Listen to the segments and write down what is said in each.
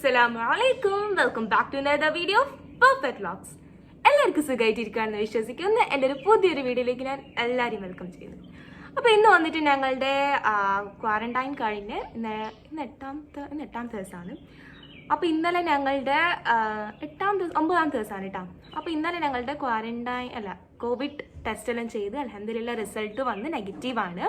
Assalamualaikum. Welcome back to another video of Perfect Vlogs. എല്ലാവർക്കും സുഖമായിട്ടിരിക്കുകയാണെന്ന് വിശ്വസിക്കുന്നു. എൻ്റെ ഒരു പുതിയൊരു വീഡിയോയിലേക്ക് ഞാൻ എല്ലാവരെയും വെൽക്കം ചെയ്യുന്നു. അപ്പോൾ ഇന്ന് വന്നിട്ട് ഞങ്ങളുടെ ക്വാറന്റൈൻ കഴിഞ്ഞ് ഇന്ന് എട്ടാമത്തെ ദിവസമാണ്. അപ്പോൾ ഇന്നലെ ഞങ്ങളുടെ 9ാം ദിവസമാണ് കേട്ടോ. അപ്പോൾ ഇന്നലെ ഞങ്ങളുടെ കോവിഡ് ടെസ്റ്റ് എല്ലാം ചെയ്ത് അൽഹംദുലില്ലാ റിസൾട്ട് വന്ന് നെഗറ്റീവാണ്.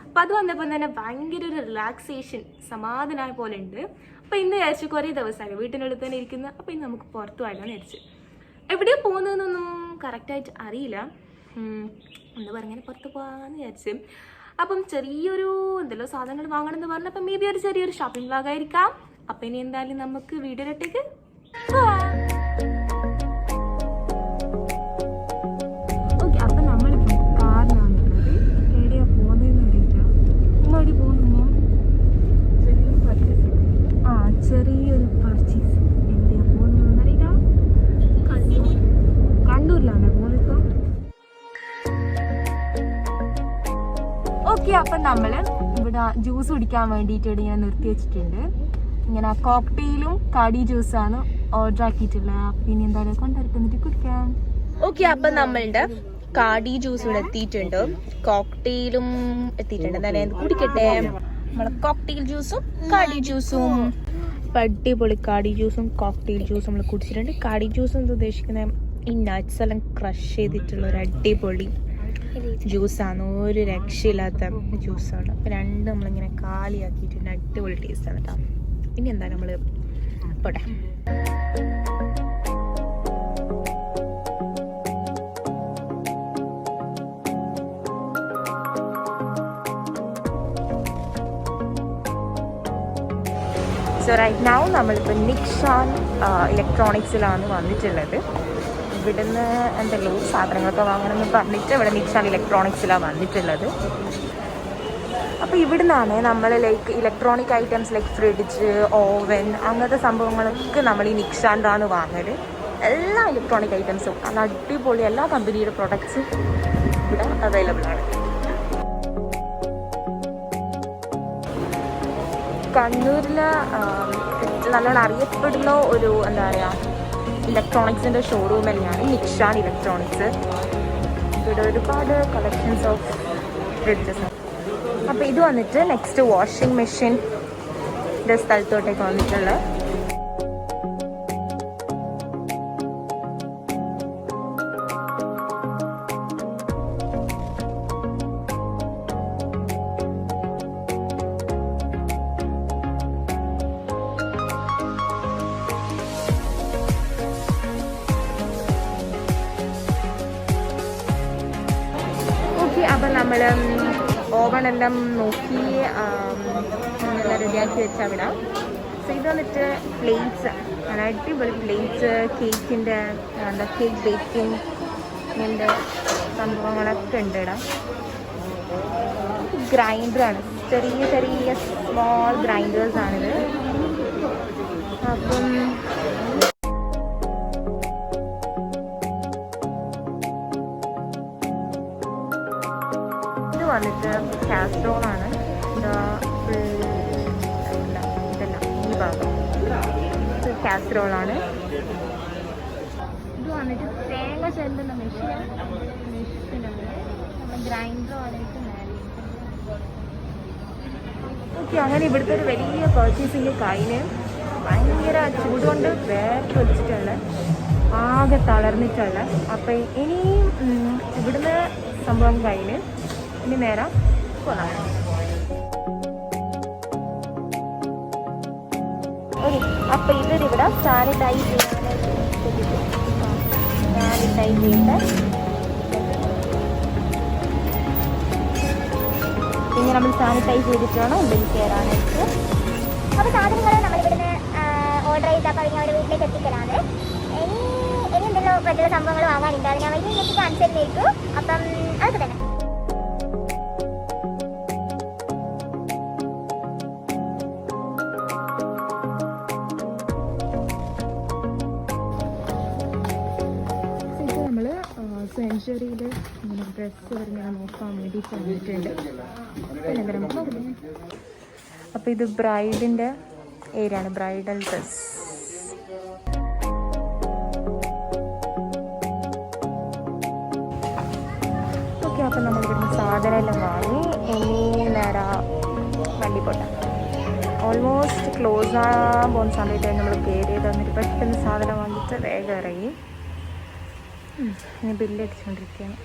അപ്പോൾ അത് വന്നപ്പോൾ തന്നെ ഭയങ്കര ഒരു റിലാക്സേഷൻ സമാധാനമായ പോലെ ഉണ്ട്. അപ്പോൾ ഇന്ന് വിചാരിച്ചു കുറേ ദിവസമായി വീട്ടിനുള്ളിൽ തന്നെ ഇരിക്കുന്നത്. അപ്പോൾ ഇന്ന് നമുക്ക് പുറത്തു പോയാലോന്ന് വിചാരിച്ചു. എവിടെയാണ് പോകുന്നതെന്നൊന്നും കറക്റ്റായിട്ട് അറിയില്ല. എന്താ പറയുക, ഇങ്ങനെ പുറത്ത് പോകാമെന്ന് വിചാരിച്ചു. അപ്പം ചെറിയൊരു എന്തെല്ലോ സാധനങ്ങൾ വാങ്ങണമെന്ന് പറഞ്ഞാൽ അപ്പം മേ ബി ഒരു ചെറിയൊരു ഷോപ്പിംഗ് വ്ലോഗായിരിക്കാം. അപ്പം ഇനി എന്തായാലും നമുക്ക് വീഡിയോയിലേക്ക് പോവാം. ഓക്കെ, അപ്പം നമ്മളിപ്പോൾ കാറിലാണുള്ളത്. എവിടെയാണ് പോകുന്നതെന്ന് അറിയില്ല. ഇങ്ങോട്ട് പോകുന്നു. ചെറിയൊരു പർച്ചേസ്. എവിടെയാണ് പോകുന്നതെന്ന് അറിയില്ല. കണ്ണൂരിലാണ് പോകുന്നിപ്പോൾ. ഓക്കെ, അപ്പം നമ്മൾ ഇവിടെ ജ്യൂസ് കുടിക്കാൻ വേണ്ടിയിട്ട് ഇവിടെ ഇങ്ങനെ നിർത്തി വെച്ചിട്ടുണ്ട്. ഇങ്ങനെ കോക്ടെയിലും കടി ജ്യൂസാണ് ഓർഡർ ആക്കിയിട്ടുള്ളത്. പിന്നെ എന്തായാലും കൊണ്ടുവരട്ടെന്നിട്ട് കുടിക്കാം. ഓക്കെ, അപ്പം നമ്മളുടെ കാടി ജ്യൂസ് ഇവിടെ എത്തിയിട്ടുണ്ട്, കോക്ടെയിലും എത്തിയിട്ടുണ്ട്. എന്തായാലും കുടിക്കട്ടെ. നമ്മളെ കോക്ടെയിൽ ജ്യൂസും കാടി ജ്യൂസും അടിപൊളി കാടി ജ്യൂസും കോക്ടെയിൽ ജ്യൂസും നമ്മൾ കുടിച്ചിട്ടുണ്ട്. കാടി ജ്യൂസ് എന്ന് ഉദ്ദേശിക്കുന്നത് ഈ നട്ട്സ് എല്ലാം ക്രഷ് ചെയ്തിട്ടുള്ള ഒരു അടിപൊളി ജ്യൂസാണ്. ഒരു രക്ഷയില്ലാത്ത ജ്യൂസാണ്. അപ്പം രണ്ടും നമ്മളിങ്ങനെ കാലിയാക്കിയിട്ടുണ്ട്. അടിപൊളി ടേസ്റ്റാണ് കേട്ടോ. ഇനി എന്താ നമ്മൾ പോട്ടെ. സോ റൈറ്റ് നൗ നമ്മളിപ്പോൾ നിക്സാൻ ഇലക്ട്രോണിക്സിലാണ് വന്നിട്ടുള്ളത്. ഇവിടുന്ന് എന്തെല്ലോ സാധനങ്ങളൊക്കെ വാങ്ങണമെന്ന് പറഞ്ഞിട്ട് ഇവിടെ നിക്സാൻ ഇലക്ട്രോണിക്സിലാണ് വന്നിട്ടുള്ളത്. അപ്പോൾ ഇവിടുന്നാണ് നമ്മൾ like electronic items like fridge, oven, അങ്ങനത്തെ സംഭവങ്ങളൊക്കെ നമ്മൾ ഈ നിക്സാനിലാണ് വാങ്ങൽ. എല്ലാ ഇലക്ട്രോണിക് ഐറ്റംസും നല്ല അടിപൊളി എല്ലാ കമ്പനിയുടെ പ്രൊഡക്ട്സും ഇവിടെ അവൈലബിൾ ആണ്. കണ്ണൂരിൽ നല്ലോണം അറിയപ്പെടുന്ന ഒരു എന്താ പറയുക ഇലക്ട്രോണിക്സിൻ്റെ ഷോറൂം തന്നെയാണ് നിക്സാൻ ഇലക്ട്രോണിക്സ്. ഇവിടെ ഒരുപാട് കളക്ഷൻസ് ഓഫ് ഫ്രിഡ്ജസ്. അപ്പോൾ ഇത് വന്നിട്ട് നെക്സ്റ്റ് വാഷിംഗ് മെഷീൻ്റെ സ്ഥലത്തോട്ടേക്ക് വന്നിട്ടുള്ള അപ്പം നമ്മൾ ഓവണെല്ലാം നോക്കി എല്ലാം റെഡിയാക്കി വെച്ചാൽ വിടാം. സോ ഇത് വന്നിട്ട് പ്ലേറ്റ്സ്, അടിപൊളി പ്ലേറ്റ്സ്, കേക്കിൻ്റെ എന്താ കേക്ക് ബേക്കിംഗ് ഇങ്ങനത്തെ സംഭവങ്ങളൊക്കെ ഉണ്ട് ഇടാം. ഗ്രൈൻഡറാണ്, ചെറിയ ചെറിയ സ്മോൾ ഗ്രൈൻഡേഴ്സാണിത്. അപ്പം വന്നിട്ട് കാസ്ട്രോളാണ്. ഇതെല്ലാം ഈ ഭാഗം കാസ്ട്രോളാണ്. ഇത് വന്നിട്ട് തേങ്ങ ചെല്ലുന്ന മെഷീനാണ്. നമ്മൾ ഗ്രൈൻഡർ വന്നിട്ട് ഓക്കെ. അങ്ങനെ ഇവിടുത്തെ ഒരു വലിയ പർച്ചേസിങ് കഴിഞ്ഞ് ഭയങ്കര ചൂടുകൊണ്ട് വേർത്ത് വെച്ചിട്ടുള്ള ആകെ തളർന്നിട്ടുള്ള. അപ്പം ഇനിയും ഇവിടുന്ന് സംഭവം കഴിഞ്ഞ് ഇനി നേരം പോകാം. അപ്പം ഇവരിവിടെ സാനിറ്റൈസ് ചെയ്ത് പിന്നെ നമ്മൾ സാനിറ്റൈസ് ചെയ്തിട്ട് വേണം ഉള്ളിൽ കയറാനായിട്ട്. അപ്പോൾ സാധനങ്ങൾ നമ്മളിവിടുന്ന് ഓർഡർ ചെയ്താൽ കഴിഞ്ഞാൽ അവരുടെ വീട്ടിലേക്ക് എത്തിക്കലാണ്. ഇനി എന്തെല്ലോ മറ്റുള്ള സംഭവങ്ങൾ വാങ്ങാനുണ്ട്. അത് ഞാൻ വൈകി കാണിച്ചിരുന്നേക്കും. അപ്പം അതൊക്കെ തന്നെ. സെഞ്ചുറിയിൽ ഇങ്ങനെ ഡ്രസ്സ് ഇങ്ങനെ നോക്കാൻ വേണ്ടിയിട്ട് വന്നിട്ടുണ്ട്. അപ്പോൾ ഇത് ബ്രൈഡിൻ്റെ ഏരിയാണ് ബ്രൈഡൽ ഡ്രസ്. ഓക്കെ, അപ്പം നമ്മൾ ഇവിടുന്ന് സാധനമെല്ലാം വാങ്ങി ഇനി നേരെ വണ്ടി പോട്ടെ. ഓൾമോസ്റ്റ് ക്ലോസ് ആകാൻ പോകുന്ന സമയത്ത് നമ്മൾ കയറി തന്നിട്ട് പെട്ടെന്ന് സാധനം വാങ്ങിയിട്ട് വേഗം ഇറങ്ങി. ഇനി ബില്ലടിച്ചുകൊണ്ടിരിക്കുകയാണ്.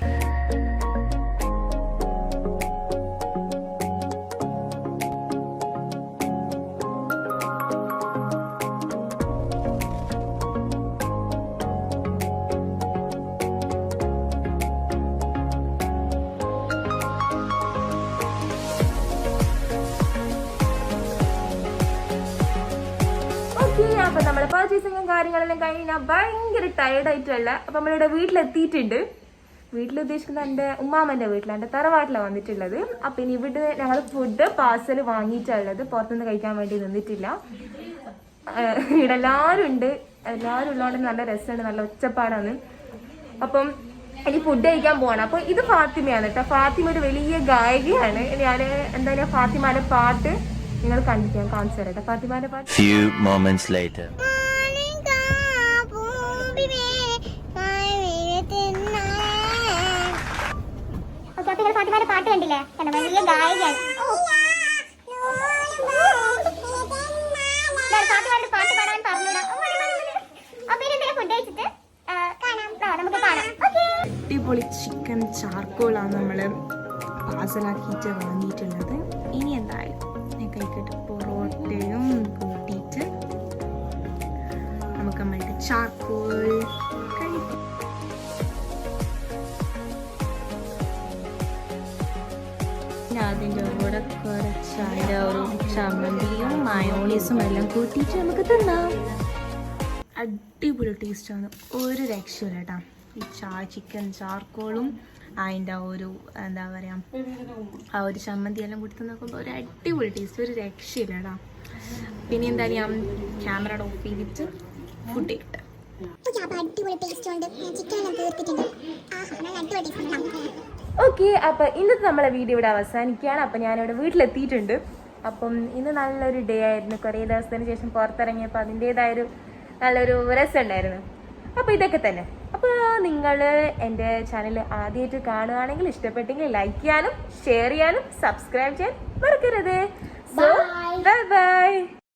അപ്പം നമ്മുടെ പർച്ചേസിങ്ങും കാര്യങ്ങളെല്ലാം കഴിഞ്ഞ് ഞാൻ ഭയങ്കര ടയർഡായിട്ടല്ല. അപ്പം നമ്മളിവിടെ വീട്ടിലെത്തിയിട്ടുണ്ട്. വീട്ടിലുദ്ദേശിക്കുന്നത് എൻ്റെ ഉമ്മാമ്മൻ്റെ വീട്ടിലാണ്, എൻ്റെ തറവാട്ടിലാണ് വന്നിട്ടുള്ളത്. അപ്പം ഇനി ഇവിടെ ഞങ്ങൾ ഫുഡ് പാർസൽ വാങ്ങിയിട്ടുള്ളത്, പുറത്തുനിന്ന് കഴിക്കാൻ വേണ്ടി നിന്നിട്ടില്ല. ഇവിടെ എല്ലാവരും ഉണ്ട്, എല്ലാവരും ഉള്ളതുകൊണ്ട് നല്ല രസമുണ്ട്, നല്ല ഒച്ചപ്പാടാണ്. അപ്പം ഇനി ഫുഡ് കഴിക്കാൻ പോകണം. അപ്പോൾ ഇത് ഫാത്തിമയാണ് കേട്ടോ. ഫാത്തിമ ഒരു വലിയ ഗായികയാണ്. ഞാൻ എന്തായാലും ഫാത്തിമാൻ്റെ പാട്ട് നിങ്ങൾ കണ്ടിരിക്കാൻ കാണിച്ചു തരട്ടെ. ഫാത്തിമാന്റെ പാട്ട്. Few moments later. ഫാത്തിമാന്റെ പാട്ട് കണ്ടില്ലേ? വലിയ ഗായികയാണ്. ഫാത്തിമാന്റെ പാട്ട് പാടാൻ പറഞ്ഞിടാം. അപ്പൊ ഇനി എന്തെങ്കിലും ഫുഡ് കഴിച്ചിട്ട് നമുക്ക് കാണാം. അടിപൊളി ചിക്കൻ ചാർക്കോളാണ് നമ്മൾ പാർസലാക്കിയിട്ട് വാങ്ങിയിട്ടുള്ളത്. ഇനി എന്തായാലും കഴിക്കട്ടെ. പൊറോട്ടയും കൂട്ടിയിട്ട് നമുക്ക് നമ്മളുടെ ചാർക്കോൾ കഴിക്കാം. അതിൻ്റെ കൂടെ കുറച്ച് അതിൻ്റെ ഒരു ചമ്മന്തിയും മയോണീസും എല്ലാം കൂട്ടിയിട്ട് നമുക്ക് തിന്നാം. അടിപൊളി ടേസ്റ്റാണ്, ഒരു രക്ഷയില്ല കേട്ടോ. ഈ ചിക്കൻ ചാർക്കോളും അതിൻ്റെ ഒരു എന്താ പറയുക ആ ഒരു ചമ്മന്തി എല്ലാം കൊടുത്ത് നോക്കുമ്പോൾ ഒരു അടിപൊളി ടേസ്റ്റ്, ഒരു രക്ഷയില്ല കേട്ടോ. പിന്നെ എന്തായാലും ഞാൻ ക്യാമറ ഓഫ് ചെയ്തിട്ട് ഫുഡ് ഇട്ട്. ഓക്കെ, അപ്പം ഇന്നത്തെ നമ്മളെ വീഡിയോ ഇവിടെ അവസാനിക്കുകയാണ്. അപ്പം ഞാനിവിടെ വീട്ടിലെത്തിയിട്ടുണ്ട്. അപ്പം ഇന്ന് നല്ലൊരു ഡേ ആയിരുന്നു. കുറേ ദിവസത്തിന് ശേഷം പുറത്തിറങ്ങിയപ്പോൾ അതിൻ്റേതായൊരു നല്ലൊരു രസമുണ്ടായിരുന്നു. അപ്പോൾ ഇതൊക്കെ തന്നെ. അപ്പോൾ നിങ്ങൾ എൻ്റെ ചാനൽ ആദ്യമായിട്ട് കാണുകയാണെങ്കിൽ ഇഷ്ടപ്പെട്ടെങ്കിൽ ലൈക്ക് ചെയ്യാനും ഷെയർ ചെയ്യാനും സബ്സ്ക്രൈബ് ചെയ്യാൻ മറക്കരുത്. So bye bye.